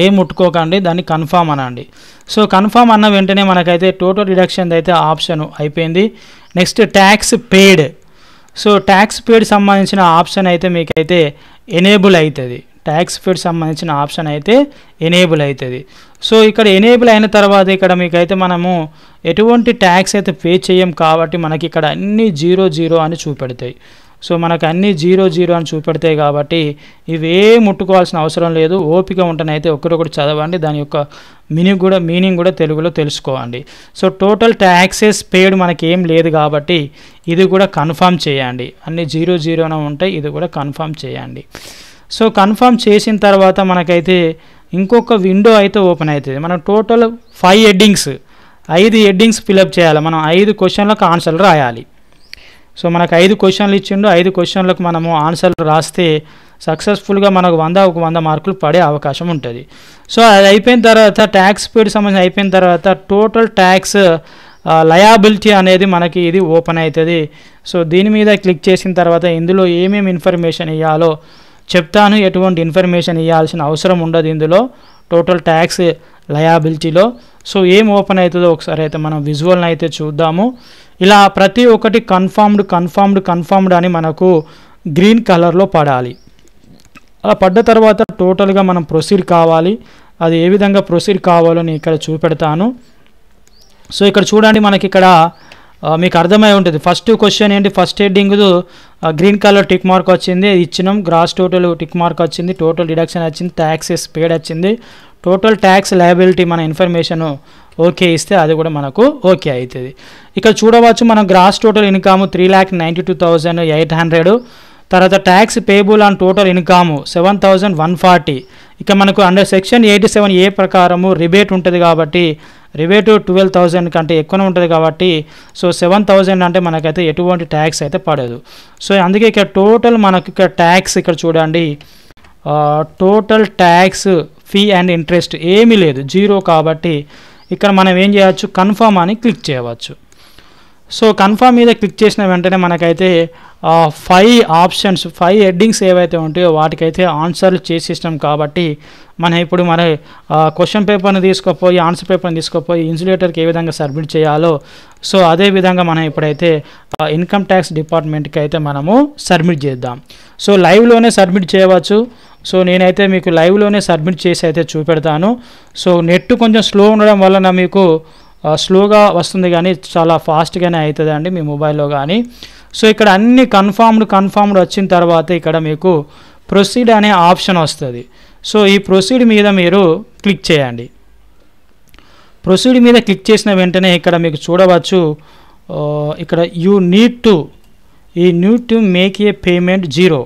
ఏం ముట్టుకోకండి, దాన్ని కన్ఫర్మ్ అనండి. సో కన్ఫర్మ్ అన్న వెంటనే మనకైతే టోటల్ డిడక్షన్ అయితే ఆప్షన్ అయిపోయింది. నెక్స్ట్ ట్యాక్స్ పేడ్. సో ట్యాక్స్ పేడ్ సంబంధించిన ఆప్షన్ అయితే మీకైతే ఎనేబుల్ అవుతుంది. ట్యాక్స్ పేడ్ సంబంధించిన ఆప్షన్ అయితే ఎనేబుల్ అవుతుంది. సో ఇక్కడ ఎనేబుల్ అయిన తర్వాత ఇక్కడ మీకైతే మనము ఎటువంటి ట్యాక్స్ అయితే పే చేయం కాబట్టి మనకి ఇక్కడ అన్నీ 0 అని చూపెడతాయి. సో మనకు అన్నీ 0 అని చూపెడతాయి కాబట్టి ఇవే ముట్టుకోవాల్సిన అవసరం లేదు. ఓపిక ఉంటేనైతే ఒకరొకటి చదవండి, దాని యొక్క మీనింగ్ కూడా తెలుగులో తెలుసుకోండి. సో టోటల్ ట్యాక్సెస్ పేడ్ మనకి ఏం లేదు కాబట్టి ఇది కూడా కన్ఫర్మ్ చేయండి. అన్నీ 0 ఉంటాయి, ఇది కూడా కన్ఫర్మ్ చేయండి. సో కన్ఫర్మ్ చేసిన తర్వాత మనకైతే ఇంకొక విండో అయితే ఓపెన్ అవుతుంది. మనం టోటల్ 5 హెడ్డింగ్స్ ఫిలప్ చేయాలి. మనం 5 క్వశ్చన్లకు ఆన్సర్లు రాయాలి. సో మనకు 5 క్వశ్చన్లు ఇచ్చిండు, 5 క్వశ్చన్లకు మనము ఆన్సర్లు రాస్తే సక్సెస్ఫుల్గా మనకు 100 మార్కులు పడే అవకాశం ఉంటుంది. సో అది అయిపోయిన తర్వాత ట్యాక్స్ పేడ్ సంబంధించి అయిపోయిన తర్వాత టోటల్ ట్యాక్స్ లయబిలిటీ అనేది మనకి ఇది ఓపెన్ అవుతుంది. సో దీని మీద క్లిక్ చేసిన తర్వాత ఇందులో ఏమేమి ఇన్ఫర్మేషన్ ఇవ్వాలో చెప్తాను. ఎటువంటి ఇన్ఫర్మేషన్ ఇవ్వాల్సిన అవసరం ఉండదు ఇందులో టోటల్ ట్యాక్స్ లయబిలిటీలో. సో ఏం ఓపెన్ అవుతుందో ఒకసారి అయితే మనం విజువల్ని అయితే చూద్దాము. ఇలా ప్రతి ఒక్కటి కన్ఫర్మ్డ్ అని మనకు గ్రీన్ కలర్లో పడాలి. అలా పడ్డ తర్వాత టోటల్గా మనం ప్రొసీడ్ కావాలి. అది ఏ విధంగా ప్రొసీడ్ కావాలో నేను ఇక్కడ చూపెడతాను. సో ఇక్కడ చూడండి మనకి ఇక్కడ మీకు అర్థమై ఉంటుంది. ఫస్ట్ క్వశ్చన్ ఏంటి, first heading green colour tick mark వచ్చింది, ఇచ్చినాం. గ్రాస్ టోటల్ టిక్ మార్క్ వచ్చింది, టోటల్ డిడక్షన్ వచ్చింది, ట్యాక్సెస్ పేడ్ వచ్చింది, టోటల్ ట్యాక్స్ లయబిలిటీ మన ఇన్ఫర్మేషన్ ఓకే ఇస్తే అది కూడా మనకు ఓకే అవుతుంది. ఇక్కడ చూడవచ్చు మనం గ్రాస్ టోటల్ ఇన్కమ్ 3,92,800, తర్వాత tax payable on total income 7,140. ఇక మనకు అండర్ సెక్షన్ 87A ప్రకారము రిబేట్ ఉంటుంది కాబట్టి రిబేటు 12,000 కంటే ఎక్కువనే ఉంటుంది కాబట్టి సో 7,000 అంటే మనకైతే ఎటువంటి ట్యాక్స్ అయితే పడదు. సో అందుకే ఇక్కడ టోటల్ మనకి ఇక్కడ ట్యాక్స్ ఇక్కడ చూడండి total tax fee and interest ఏమీ లేదు, 0 కాబట్టి ఇక్కడ మనం ఏం చేయవచ్చు, కన్ఫర్మ్ అని క్లిక్ చేయవచ్చు. సో కన్ఫర్మ్ మీద క్లిక్ చేసిన వెంటనే మనకైతే 5 ఆప్షన్స్ 5 హెడ్డింగ్స్ ఏవైతే ఉంటాయో వాటికైతే ఆన్సర్లు చేసేసినాం కాబట్టి మనం ఇప్పుడు మన క్వశ్చన్ పేపర్ని తీసుకుపోయి ఆన్సర్ పేపర్ని తీసుకుపోయి ఇన్సులేటర్కి ఏ విధంగా సబ్మిట్ చేయాలో సో అదే విధంగా మనం ఇప్పుడైతే ఇన్కమ్ ట్యాక్స్ డిపార్ట్మెంట్కి అయితే మనము సబ్మిట్ చేద్దాం. సో లైవ్లోనే సబ్మిట్ చేయవచ్చు. సో నేనైతే మీకు లైవ్లోనే సబ్మిట్ చేసి అయితే చూపెడతాను. సో నెట్ కొంచెం స్లో ఉండడం వలన మీకు స్లోగా వస్తుంది కానీ చాలా ఫాస్ట్గానే అవుతుంది అండి మీ మొబైల్లో కానీ. సో ఇక్కడ అన్ని కన్ఫర్మ్డ్ వచ్చిన తర్వాత ఇక్కడ మీకు ప్రొసీడ్ అనే ఆప్షన్ వస్తుంది. సో ఈ ప్రొసీడ్ మీద మీరు క్లిక్ చేయండి. ప్రొసీడ్ మీద క్లిక్ చేసిన వెంటనే ఇక్కడ మీకు చూడవచ్చు ఇక్కడ you need to make a payment 0.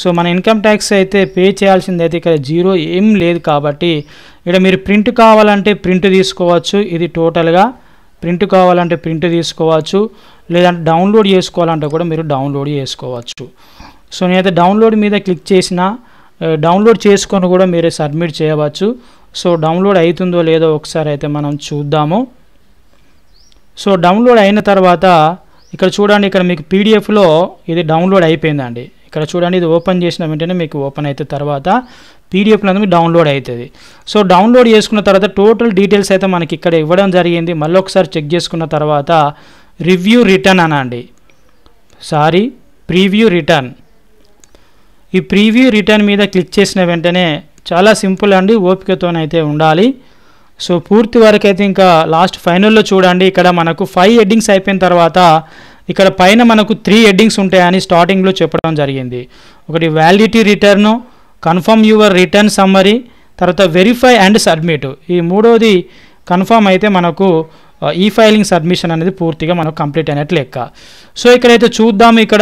So మన ఇన్కమ్ ట్యాక్స్ అయితే పే చేయాల్సింది అయితే ఇక్కడ 0 ఏం లేదు కాబట్టి ఇక్కడ మీరు ప్రింట్ కావాలంటే ప్రింట్ తీసుకోవచ్చు. ఇది టోటల్గా ప్రింట్ కావాలంటే ప్రింట్ తీసుకోవచ్చు, లేదంటే డౌన్లోడ్ చేసుకోవాలంటే కూడా మీరు డౌన్లోడ్ చేసుకోవచ్చు. సో నేనైతే డౌన్లోడ్ మీద క్లిక్ చేసిన డౌన్లోడ్ చేసుకొని కూడా మీరు సబ్మిట్ చేయవచ్చు. సో డౌన్లోడ్ అవుతుందో లేదో ఒకసారి అయితే మనం చూద్దాము. సో డౌన్లోడ్ అయిన తర్వాత ఇక్కడ చూడండి, ఇక్కడ మీకు పీడిఎఫ్లో ఇది డౌన్లోడ్ అయిపోయిందండి. ఇక్కడ చూడండి, ఇది ఓపెన్ చేసిన వెంటనే మీకు ఓపెన్ అయితే తర్వాత పీడిఎఫ్లో మీకు డౌన్లోడ్ అవుతుంది. సో డౌన్లోడ్ చేసుకున్న తర్వాత టోటల్ డీటెయిల్స్ అయితే మనకి ఇక్కడ ఇవ్వడం జరిగింది. మళ్ళీ ఒకసారి చెక్ చేసుకున్న తర్వాత రివ్యూ రిటర్న్ అనండి, ప్రీవ్యూ రిటర్న్. ఈ ప్రీవ్యూ రిటర్న్ మీద క్లిక్ చేసిన వెంటనే చాలా సింపుల్ అండి, ఓపికతోనైతే ఉండాలి. సో పూర్తి వరకు అయితే ఇంకా లాస్ట్ ఫైనల్లో చూడండి, ఇక్కడ మనకు 5 హెడ్డింగ్స్ అయిపోయిన తర్వాత ఇక్కడ పైన మనకు 3 హెడ్డింగ్స్ ఉంటాయని స్టార్టింగ్లో చెప్పడం జరిగింది. ఒకటి validity return, confirm your return summary, తర్వాత వెరిఫై అండ్ సబ్మిట్. ఈ మూడోది కన్ఫర్మ్ అయితే మనకు ఈ ఫైలింగ్ సబ్మిషన్ అనేది పూర్తిగా మనకు కంప్లీట్ అయినట్లు లెక్క. సో ఇక్కడైతే చూద్దాం, ఇక్కడ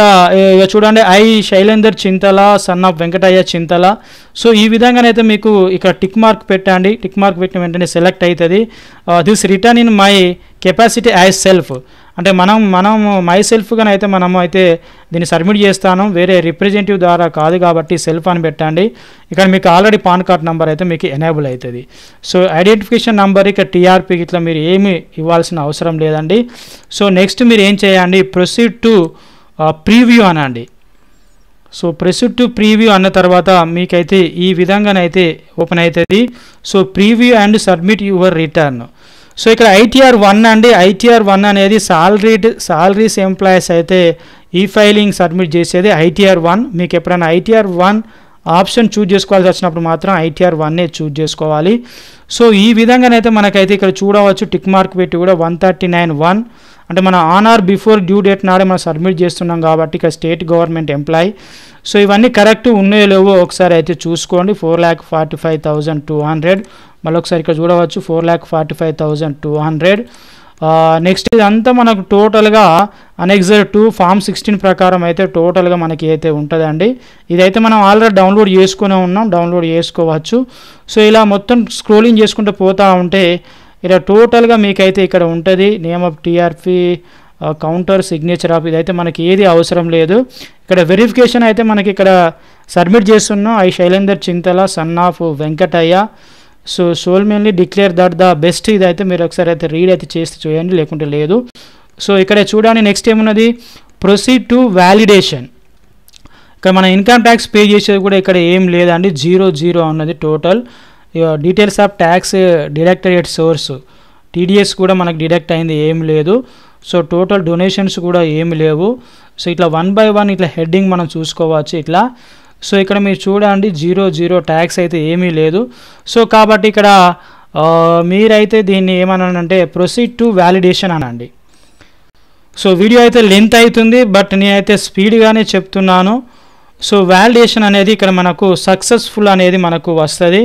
చూడండి I Shailender Chintala son of Venkataiah Chintala. So ఈ విధంగానైతే మీకు ఇక్కడ టిక్ మార్క్ పెట్టండి. టిక్ మార్క్ పెట్టిన వెంటనే సెలెక్ట్ అవుతుంది this return in my capacity as self. అంటే మనం మై సెల్ఫ్గానైతే మనము అయితే దీన్ని సబ్మిట్ చేస్తాను, వేరే రిప్రజెంటేటివ్ ద్వారా కాదు కాబట్టి సెల్ఫ్ అని పెట్టండి. ఇక్కడ మీకు ఆల్రెడీ పాన్ కార్డ్ నెంబర్ అయితే మీకు ఎనేబుల్ అవుతుంది. సో ఐడెంటిఫికేషన్ నెంబర్ ఇక్కడ టీఆర్పీకి ఇట్లా మీరు ఏమి ఇవ్వాల్సిన అవసరం లేదండి. సో నెక్స్ట్ మీరు ఏం చేయండి, ప్రొసీడ్ టు ప్రీవ్యూ అనండి. సో ప్రొసీడ్ టు ప్రీవ్యూ అన్న తర్వాత మీకైతే ఈ విధంగానైతే ఓపెన్ అవుతుంది. So preview and submit your return. So ఇక్కడ ITR 1 అండి. ITR 1 అనేది సాలరీస్ ఎంప్లాయీస్ అయితే ఈ ఫైలింగ్ సబ్మిట్ చేసేది ITR 1. మీకు ఎప్పుడైనా ITR 1 ఆప్షన్ చూజ్ చేసుకోవాల్సి వచ్చినప్పుడు మాత్రం ITR 1నే చూజ్ చేసుకోవాలి. సో ఈ విధంగానైతే మనకైతే ఇక్కడ చూడవచ్చు టిక్ మార్క్ పెట్టి కూడా 139(1) అంటే మన on are before due date నాడే మనం సబ్మిట్ చేస్తున్నాం కాబట్టి ఇక్కడ స్టేట్ గవర్నమెంట్ ఎంప్లాయీ. సో ఇవన్నీ కరెక్ట్ ఉన్నాయో లేవో ఒకసారి అయితే చూసుకోండి. 4,45,200. మళ్ళీ ఒకసారి ఇక్కడ చూడవచ్చు 4,45,200. నెక్స్ట్ ఇదంతా మనకు టోటల్గా అనెక్సర్ 2 ఫామ్ 16 ప్రకారం అయితే టోటల్గా మనకి అయితే ఉంటుందండి. ఇదైతే మనం ఆల్రెడీ డౌన్లోడ్ చేసుకునే ఉన్నాం, డౌన్లోడ్ చేసుకోవచ్చు. సో ఇలా మొత్తం స్క్రోలింగ్ చేసుకుంటూ పోతూ ఉంటే ఇలా టోటల్గా మీకైతే ఇక్కడ ఉంటుంది name of TRP, counter, signature of. ఇదైతే మనకి ఏది అవసరం లేదు. ఇక్కడ వెరిఫికేషన్ అయితే మనకి ఇక్కడ సబ్మిట్ చేస్తున్నాం I Shailender Chintala son of Venkataiah. So solemnly declare that the best. ఇదైతే మీరు ఒకసారి అయితే రీడ్ అయితే చేసి చూడండి, లేకుంటే లేదు. సో ఇక్కడ చూడండి నెక్స్ట్ ఏమున్నది, ప్రొసీడ్ టు వ్యాలిడేషన్. ఇక్కడ మన ఇన్కమ్ ట్యాక్స్ పే చేసేది కూడా ఇక్కడ ఏం లేదండి, 0 ఉన్నది total. Details of tax deducted at source, TDS కూడా మనకు డిడక్ట్ అయింది ఏం లేదు. సో టోటల్ డొనేషన్స్ కూడా ఏమి లేవు. సో ఇట్లా 1 by 1 ఇట్లా హెడ్డింగ్ మనం చూసుకోవచ్చు ఇట్లా. సో ఇక్కడ మీరు చూడండి 0 ట్యాక్స్ అయితే ఏమీ లేదు. సో కాబట్టి ఇక్కడ మీరైతే దీన్ని ఏమన్నానంటే ప్రొసీడ్ టు వ్యాలిడేషన్ అనండి. సో వీడియో అయితే లెంత్ అవుతుంది, బట్ నేనైతే స్పీడ్గానే చెప్తున్నాను. సో వ్యాలిడేషన్ అనేది ఇక్కడ మనకు సక్సెస్ఫుల్ అనేది మనకు వస్తుంది.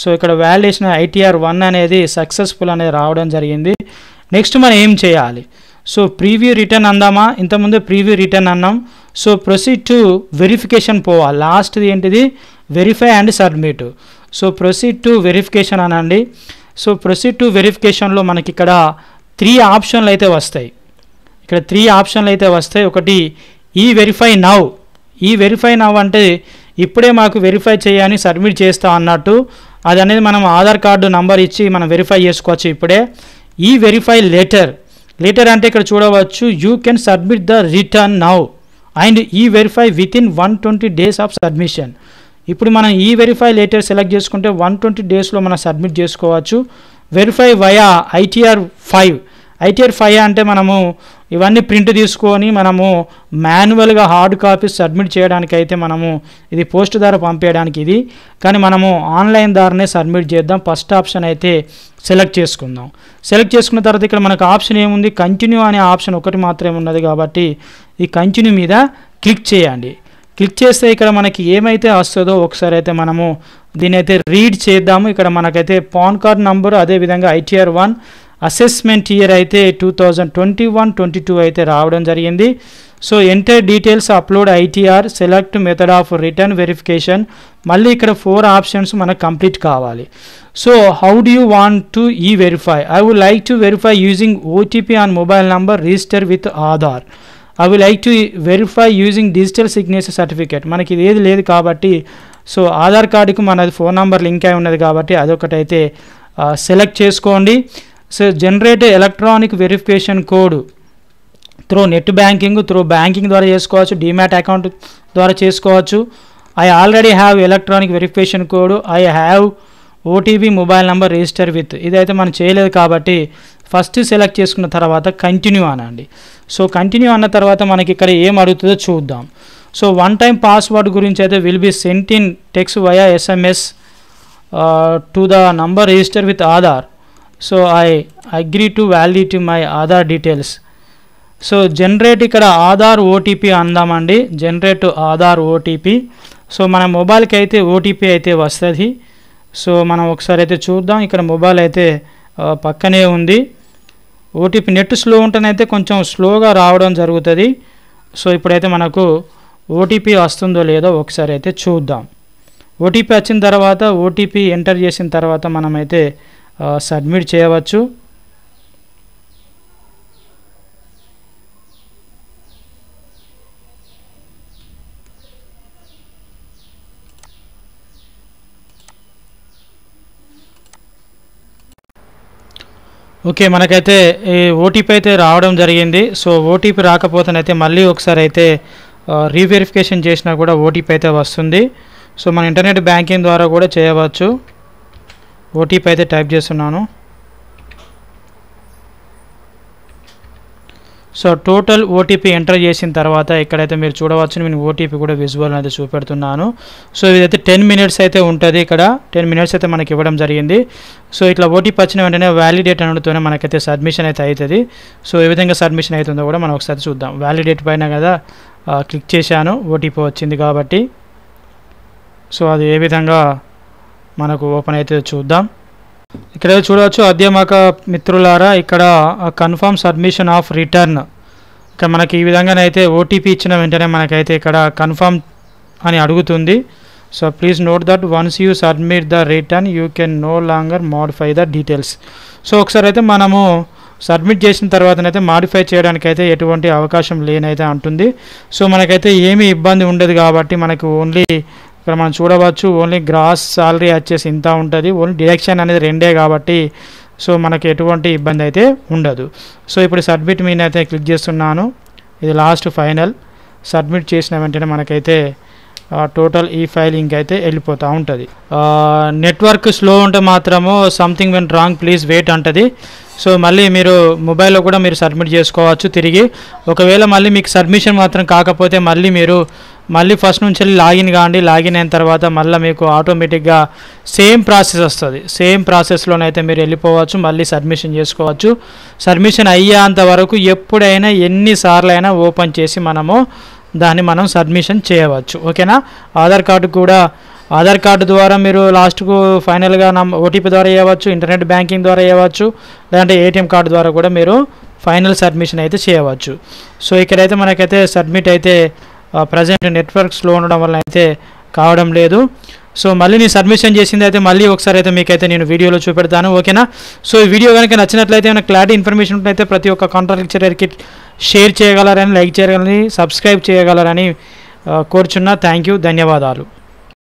సో ఇక్కడ వ్యాలిడేషన్ ITR 1 అనేది సక్సెస్ఫుల్ అనేది రావడం జరిగింది. నెక్స్ట్ మనం ఏం చేయాలి, సో ప్రీవ్యూ రిటర్న్ అందామా, ఇంతకుముందు ప్రీవ్యూ రిటర్న్ అన్నాం. సో ప్రొసీడ్ టు వెరిఫికేషన్ పోవాలి, లాస్ట్ది ఏంటిది verify and submit. So proceed to verification అనండి. సో ప్రొసీడ్ టు వెరిఫికేషన్లో మనకి ఇక్కడ 3 ఆప్షన్లు అయితే వస్తాయి. ఇక్కడ 3 ఆప్షన్లు అయితే వస్తాయి. ఒకటి ఈ వెరిఫై నవ్ అంటే ఇప్పుడే మాకు వెరిఫై చేయని సబ్మిట్ చేస్తా అన్నట్టు, అది అనేది మనం ఆధార్ కార్డు నంబర్ ఇచ్చి మనం వెరిఫై చేసుకోవచ్చు ఇప్పుడే. ఈ వెరిఫై లెటర్ లేటర్ అంటే ఇక్కడ చూడవచ్చు you can submit the return now and e verify within 120 days of submission. ఇప్పుడు మనం ఈ వెరిఫై లేటర్ సెలెక్ట్ చేసుకుంటే 120 daysలో మనం సబ్మిట్ చేసుకోవచ్చు. వెరిఫై వయా ITR 5 అంటే మనము ఇవన్నీ ప్రింట్ తీసుకొని మనము మాన్యువల్గా హార్డ్ కాపీ సబ్మిట్ చేయడానికి అయితే మనము ఇది పోస్ట్ ద్వారా పంపించడానికి ఇది, కానీ మనము ఆన్లైన్ ద్వారానే సబ్మిట్ చేద్దాం. ఫస్ట్ ఆప్షన్ అయితే సెలెక్ట్ చేసుకుందాం. సెలెక్ట్ చేసుకున్న తర్వాత ఇక్కడ మనకు ఆప్షన్ ఏముంది, కంటిన్యూ అనే ఆప్షన్ ఒకటి మాత్రమే ఉన్నది కాబట్టి ఈ కంటిన్యూ మీద క్లిక్ చేయండి. క్లిక్ చేస్తే ఇక్కడ మనకి ఏమైతే వస్తుందో ఒకసారి అయితే మనము దీని అయితే రీడ్ చేద్దాము. ఇక్కడ మనకైతే పాన్ కార్డ్ నంబరు, అదేవిధంగా ITR 1 అసెస్మెంట్ ఇయర్ అయితే 2021-22 అయితే రావడం జరిగింది. So enter details, upload ITR, select method of return verification. మళ్ళీ ఇక్కడ 4 ఆప్షన్స్ మనకు కంప్లీట్ కావాలి. So how do you want to verify? I would like to verify using OTP on mobile number register with Aadhaar. I would like to verify using digital signature certificate. మనకి ఇది ఏది లేదు కాబట్టి so Aadhaar కార్డుకు మనది phone number link అయి ఉన్నది కాబట్టి అదొకటైతే సెలెక్ట్ చేసుకోండి. So generate electronic verification code through net banking, banking ద్వారా చేసుకోవచ్చు, డిమాట్ అకౌంట్ ద్వారా చేసుకోవచ్చు. I already have electronic verification code, I have OTP mobile number register with. ఇదైతే మనం చేయలేదు కాబట్టి ఫస్ట్ సెలెక్ట్ చేసుకున్న తర్వాత కంటిన్యూ అనండి. సో కంటిన్యూ అన్న తర్వాత మనకి ఇక్కడ ఏం అడుగుతుందో చూద్దాం. సో వన్ టైం పాస్వర్డ్ గురించి అయితే will be sent in text via SMS to the number register with Aadhaar. So I agree to validity my Aadhaar details. So generate ఇక్కడ ఆధార్ OTP అందామండి. Generate Aadhaar OTP. సో మన మొబైల్కి అయితే OTP అయితే వస్తుంది. సో మనం ఒకసారి అయితే చూద్దాం. ఇక్కడ మొబైల్ అయితే పక్కనే ఉంది. OTP నెట్ స్లో ఉంటేనైతే కొంచెం స్లోగా రావడం జరుగుతుంది. సో ఇప్పుడైతే మనకు OTP వస్తుందో లేదో ఒకసారి అయితే చూద్దాం. OTP వచ్చిన తర్వాత OTP ఎంటర్ చేసిన తర్వాత మనమైతే సబ్మిట్ చేయవచ్చు. ఓకే, మనకైతే ఈ OTP అయితే రావడం జరిగింది. సో OTP రాకపోతేనైతే మళ్ళీ ఒకసారి అయితే రీవెరిఫికేషన్ చేసినా కూడా OTP అయితే వస్తుంది. సో మన ఇంటర్నెట్ బ్యాంకింగ్ ద్వారా కూడా చేయవచ్చు. OTP అయితే టైప్ చేస్తున్నాను. సో టోటల్ OTP ఎంటర్ చేసిన తర్వాత ఇక్కడైతే మీరు చూడవచ్చు, నేను OTP కూడా విజువల్ అయితే చూపెడుతున్నాను. సో ఇదైతే 10 minutes అయితే ఉంటుంది. ఇక్కడ 10 minutes అయితే మనకి ఇవ్వడం జరిగింది. సో ఇట్లా OTP వచ్చిన వెంటనే వ్యాలిడేట్ అనడంతోనే మనకైతే సబ్మిషన్ అయితే అవుతుంది. సో ఏ విధంగా సబ్మిషన్ అవుతుందో కూడా మనం ఒకసారి చూద్దాం. వ్యాలిడేట్ పైన కదా క్లిక్ చేశాను, OTP వచ్చింది కాబట్టి. సో అది ఏ విధంగా మనకు ఓపెన్ అయితే చూద్దాం. ఇక్కడ చూడవచ్చు అధ్యాపక మిత్రులారా, ఇక్కడ కన్ఫర్మ్ సబ్మిషన్ ఆఫ్ రిటర్న్. ఇక్కడ మనకి ఈ విధంగానైతే OTP ఇచ్చిన వెంటనే మనకైతే ఇక్కడ కన్ఫర్మ్ అని అడుగుతుంది. So please note that once you submit the return you can no longer modify the details. So ఒకసారి అయితే మనము సబ్మిట్ చేసిన తర్వాతనైతే మాడిఫై చేయడానికి అయితే ఎటువంటి అవకాశం లేనైతే అంటుంది. సో మనకైతే ఏమీ ఇబ్బంది ఉండదు కాబట్టి మనకు ఓన్లీ ఇక్కడ మనం చూడవచ్చు ఓన్లీ గ్రాస్ సాలరీ వచ్చేసి ఇంత ఉంటుంది. ఓన్లీ డిడక్షన్ అనేది 2 కాబట్టి సో మనకి ఎటువంటి ఇబ్బంది అయితే ఉండదు. సో ఇప్పుడు సబ్మిట్ మీద అయితే క్లిక్ చేస్తున్నాను. ఇది లాస్ట్ ఫైనల్. సబ్మిట్ చేసిన వెంటనే మనకైతే టోటల్ ఈ ఫైలింగ్ అయితే వెళ్ళిపోతూ ఉంటుంది. నెట్వర్క్ స్లో ఉంటే మాత్రము something went wrong please wait అంటుంది. సో మళ్ళీ మీరు మొబైల్లో కూడా మీరు సబ్మిట్ చేసుకోవచ్చు తిరిగి. ఒకవేళ మళ్ళీ మీకు సబ్మిషన్ మాత్రం కాకపోతే మళ్ళీ ఫస్ట్ నుంచి లాగిన్ కాండి. లాగిన్ అయిన తర్వాత మళ్ళీ మీకు ఆటోమేటిక్గా సేమ్ ప్రాసెస్ వస్తుంది. సేమ్ ప్రాసెస్లోనైతే మీరు వెళ్ళిపోవచ్చు, మళ్ళీ సబ్మిషన్ చేసుకోవచ్చు. సబ్మిషన్ అయ్యేంత వరకు ఎప్పుడైనా ఎన్నిసార్లు అయినా ఓపెన్ చేసి దాన్ని మనం సబ్మిషన్ చేయవచ్చు. ఓకేనా. ఆధార్ కార్డు ద్వారా మీరు లాస్ట్కు ఫైనల్గా OTP ద్వారా చేయవచ్చు, ఇంటర్నెట్ బ్యాంకింగ్ ద్వారా చేయవచ్చు, లేదంటే ATM కార్డు ద్వారా కూడా మీరు ఫైనల్ సబ్మిషన్ అయితే చేయవచ్చు. సో ఇక్కడైతే మనకైతే సబ్మిట్ అయితే ప్రజెంట్ నెట్వర్క్ స్లో ఉండడం వల్ల అయితే కావడం లేదు. సో మళ్ళీ నేను సబ్మిషన్ చేసింది అయితే మళ్ళీ ఒకసారి అయితే మీకైతే నేను వీడియోలో చూపెడతాను. ఓకేనా. సో ఈ వీడియో కనుక నచ్చినట్లయితే ఏమైనా క్లారిటీ ఇన్ఫర్మేషన్ ఉంటే ప్రతి ఒక్క కాంట్రాక్ట్ లెక్చరర్కి షేర్ చేయగలరని, లైక్ చేయగలరని, సబ్స్క్రైబ్ చేయగలరని కోరుచున్నా. థ్యాంక్ యూ, ధన్యవాదాలు.